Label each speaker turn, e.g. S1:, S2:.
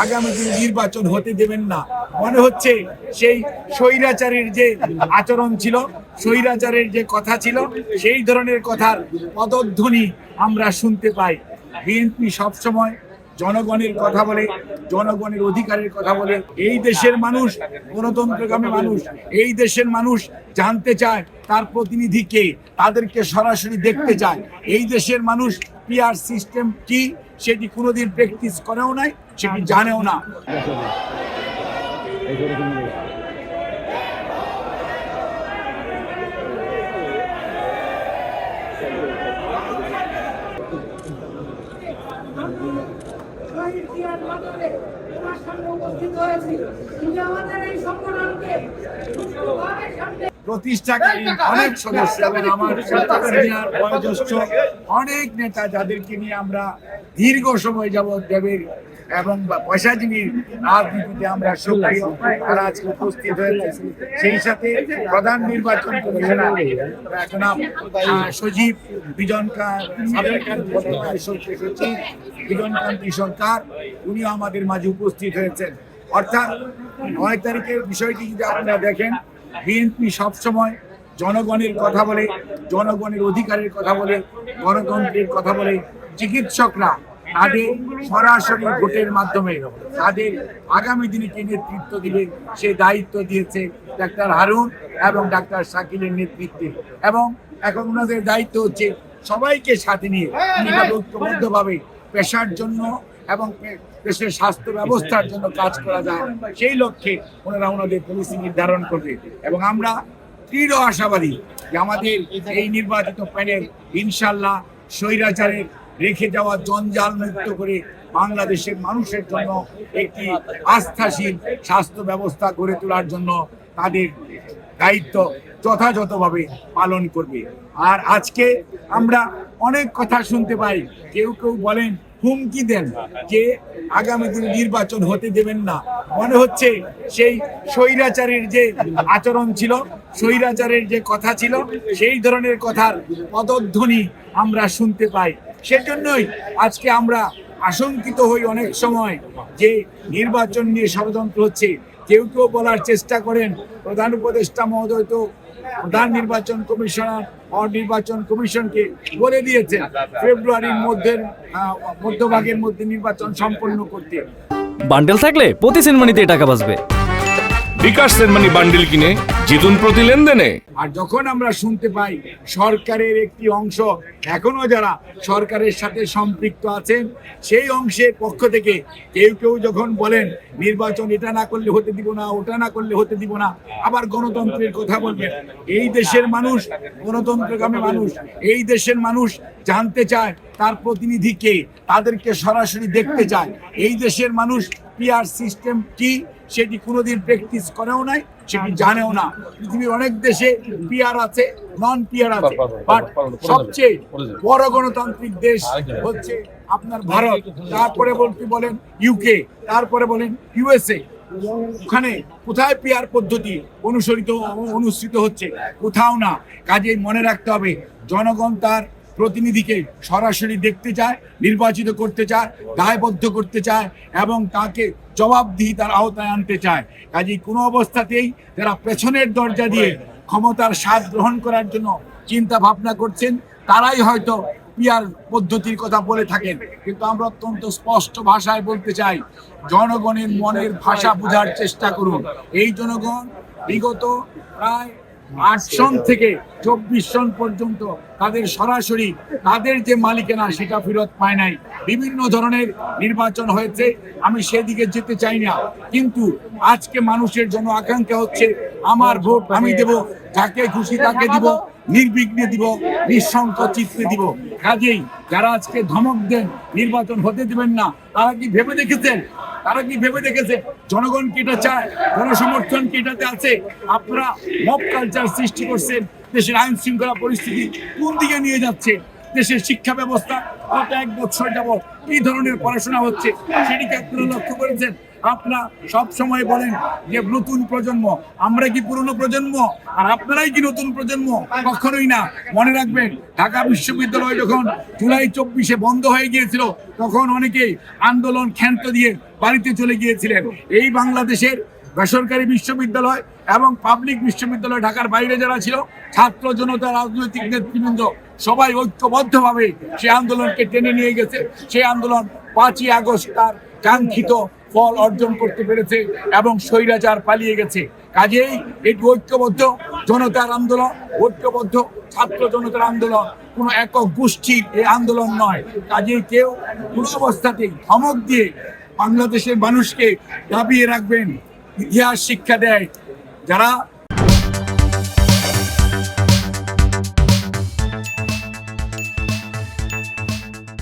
S1: আগামী দিনে নির্বাচন হতে দেবেন না। মনে হচ্ছে সেই স্বৈরাচারের যে আচরণ ছিল, স্বৈরাচারের যে কথা ছিল, সেই ধরনের কথার পদধ্বনি আমরা শুনতে পাই। বিএনপি সবসময় জনগণের কথা বলে, জনগণের অধিকারের কথা বলে। এই দেশের মানুষ গণতন্ত্রগামী মানুষ, এই দেশের মানুষ জানতে চায় তার প্রতিনিধি কে, তাদেরকে সরাসরি দেখতে চায়। এই দেশের মানুষ পিআর সিস্টেম কি সেটি কোনোদিন প্র্যাকটিস করেও নাই, সেটি জানেও না। প্রতিষ্ঠাকালীন অনেক সদস্য এবং আমার বয়োজ্যেষ্ঠ অনেক নেতা যাদেরকে নিয়ে আমরা দীর্ঘ সময় যাবৎ দেবের এবং পয়সাজীবীর রাজনীতিতে আমরা সক্রিয়, তারা আজকে উপস্থিত হয়েছে। সেই সাথে প্রধান নির্বাচন কমিশনার জনাব সচিব বিজনকান্তি সরকার, উনিও আমাদের মাঝে উপস্থিত হয়েছেন। অর্থাৎ 9 তারিখের বিষয়টি যদি আপনারা দেখেন, বিএনপি সবসময় জনগণের কথা বলে, জনগণের অধিকারের কথা বলে, গণতন্ত্রের কথা বলে। চিকিৎসকরা তাদের সরাসরি ভোটের মাধ্যমে তাদের আগামী দিনে কে নেতৃত্ব দিবে সে দায়িত্ব দিয়েছে ডাক্তার হারুন এবং ডাক্তার শাকিলের নেতৃত্বে। এবং এখন ওনাদের দায়িত্ব হচ্ছে সবাইকে সাথে নিয়ে ঐক্যবদ্ধভাবে পেশার জন্য এবং দেশের স্বাস্থ্য ব্যবস্থার জন্য কাজ করা যায়, সেই লক্ষ্যে ওনারা ওনাদের পলিসি নির্ধারণ করবে। এবং আমরা দৃঢ় আশাবাদী যে আমাদের এই নির্বাচিত প্যানেল ইনশাল্লাহ স্বৈরাচারের রেখে যাওয়া জঞ্জাল মুক্ত করে বাংলাদেশের মানুষের জন্য একটি আস্থাশীল স্বাস্থ্য ব্যবস্থা গড়ে তোলার জন্য তাদের দায়িত্ব যথাযথভাবে পালন করবে। আর আজকে আমরা অনেক কথা শুনতে পাই, কেউ কেউ বলেন, হুমকি দেন যে আগামী দিনে নির্বাচন হতে দেবেন না। মনে হচ্ছে সেই স্বৈরাচারের যে আচরণ ছিল, স্বৈরাচারের যে কথা ছিল, সেই ধরনের কথার পদধ্বনি আমরা শুনতে পাই। সেজন্যই আজকে আমরা আশঙ্কিত হই অনেক সময় যে নির্বাচন নিয়ে ষড়যন্ত্র হচ্ছে। কেউ কেউ বলার চেষ্টা করেন প্রধান উপদেষ্টা মহোদয় তো প্রধান নির্বাচন কমিশনার নির্বাচন কমিশনকে বলে দিয়েছেন ফেব্রুয়ারির মধ্যভাগের মধ্যে নির্বাচন সম্পন্ন করতে।
S2: বান্ডেল থাকলে প্রতি সেনমানিতে টাকা বাঁচবে।
S3: বিকাশ সেনমানি বান্ডেল কিনে জিতুন প্রতি লেনদেনে।
S1: আর যখন আমরা শুনতে পাই সরকারের একটি অংশ এখনো যারা সরকারের সাথে সম্পৃক্ত আছেন, সেই অংশের পক্ষ থেকে কেউ কেউ যখন বলেন নির্বাচন এটা না করলে হতে দিব না, ওটা না করলে হতে দিব না, আবার গণতন্ত্রের কথা বলবেন। এই দেশের মানুষ গণতন্ত্রগামী মানুষ, এই দেশের মানুষ জানতে চায় তার প্রতিনিধি কে, তাদেরকে সরাসরি দেখতে চায়। এই দেশের মানুষ পিআর সিস্টেম কি সেটি কোনোদিন প্র্যাকটিস করেও নাই, সেটি জানেও না। পৃথিবীর অনেক দেশে পিআর আছে, নন পিআর আছে, বাট সবচেয়ে বড় গণতান্ত্রিক দেশ হচ্ছে আপনার ভারত, তারপরে বলেন ইউকে, তারপরে বলেন ইউএসএ। ওখানে কোথায় পিআর পদ্ধতি অনুসৃত হচ্ছে? কোথাও না। কাজেই মনে রাখতে হবে, জনগণ তার প্রতিনিধিকে সরাসরি দেখতে চায়, নির্বাচিত করতে চায়, দায়বদ্ধ করতে চায় এবং তাকে জবাবদিহিতার আওতায় আনতে চায়। কাজেই কোনো অবস্থাতেই যারা পেছনের দরজা দিয়ে ক্ষমতার স্বাদ গ্রহণ করার জন্য চিন্তা ভাবনা করছেন, তারাই হয়তো পিআর পদ্ধতির কথা বলে থাকেন। কিন্তু আমরা অত্যন্ত স্পষ্ট ভাষায় বলতে চাই, জনগণের মনের ভাষা বোঝার চেষ্টা করুন। এই জনগণ বিগত প্রায় 8 সন থেকে 24 সন পর্যন্ত তাদের সরাসরি তাদের যে মালিকানা সেটা ফেরত পায় নাই। বিভিন্ন ধরনের নির্বাচন হয়েছে, আমি সেদিকে যেতে চাই না, কিন্তু আজকে মানুষের জন্য আকাঙ্ক্ষা হচ্ছে আমার ভোট আমি দেব, যাকে খুশি তাকে দিব, নির্বিঘ্নে দিব, নিঃসংকোচ চিত্তে দিব। কাজেই যারা আজকে ধমক দেন নির্বাচন হতে দেবেন না, তারা কি ভেবে দেখেছেন? জনগণ কি এটা চায়? জনসমর্থন কি এটাতে আছে? আপনারা মব কালচার সৃষ্টি করছেন, দেশের আইন শৃঙ্খলা পরিস্থিতি কোন দিকে নিয়ে যাচ্ছে, দেশের শিক্ষা ব্যবস্থা গত 1 বছর যাবত কি ধরনের পড়াশোনা হচ্ছে সেটিকে আপনারা লক্ষ্য করে দেখেছেন? আপনারা সব সময় বলেন যে নতুন প্রজন্ম, আমরা কি পুরনো প্রজন্ম আর আপনারাই কি নতুন প্রজন্ম? কখনোই না। মনে রাখবেন, ঢাকা বিশ্ববিদ্যালয় যখন জুলাই 24-এ বন্ধ হয়ে গিয়েছিল, তখন অনেকেই আন্দোলন ক্ষান্ত দিয়ে বাড়িতে চলে গিয়েছিলেন। এই বাংলাদেশের বেসরকারি বিশ্ববিদ্যালয় এবং পাবলিক বিশ্ববিদ্যালয় ঢাকার বাইরে যারা ছিল, ছাত্র জনতা, রাজনৈতিক নেতৃবৃন্দ সবাই ঐক্যবদ্ধভাবে সেই আন্দোলনকে টেনে নিয়ে গেছে। সেই আন্দোলন 5ই আগস্ট তার কাঙ্ক্ষিত ফল অর্জন করতে পেরেছে এবং স্বৈরাচার পালিয়ে গেছে। কাজেই এটি ঐক্যবদ্ধ জনতার আন্দোলন, ঐক্যবদ্ধ ছাত্র জনতার আন্দোলন, কোনো একক গোষ্ঠীর এই আন্দোলন নয়। কাজেই কেউ কোনো অবস্থাতেই ধমক দিয়ে বাংলাদেশের মানুষকে দাবিয়ে রাখবেন। ইতিহাস শিক্ষা দেয়, যারা